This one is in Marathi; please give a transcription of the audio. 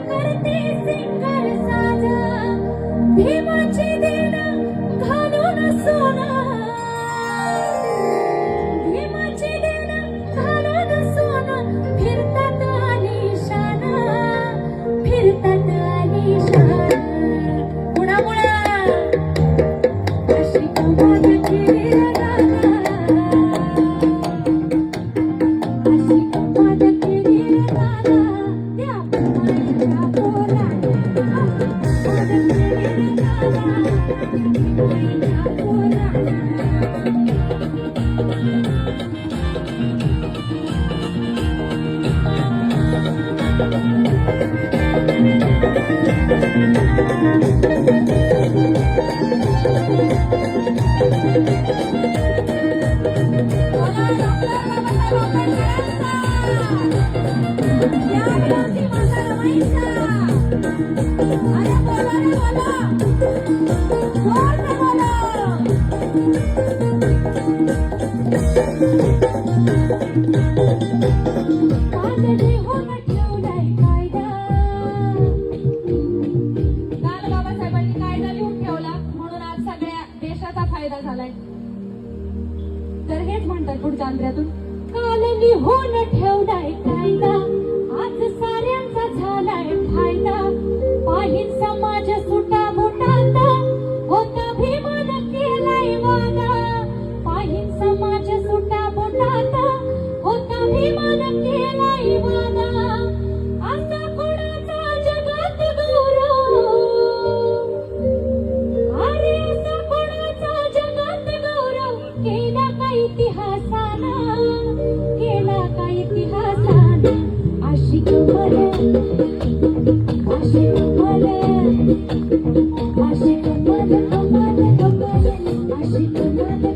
करते सिंगार साज भीमाची देण घालून सोना भीमाची देण घालून सोना फिरतात आलिशान कुणामुळं अशी कमाल केली राधा अशी कमाल केली राधा त्या माईच्या पोराने कमाल केली राधा माईच्या पोराने तर हेच म्हणतात पुढच्या अंतऱ्यातून काल लिहून ठेवलाय कायदा आज साऱ्यांचा झालाय फायदा पाहिन समाज सुटा बुटाचा होता भीमान केलाय वादा पाहिन समाज सुटा बुटाचा होता भीमान केलाय वादा असा कोणाचा जगात गौरव अरे असा कोणाचा जगात गौरव केला का इतिहासानं केला का इतिहासानं अशी कमाल अशी कमाल अशी कमाल कमाल कमाल अशी कमाल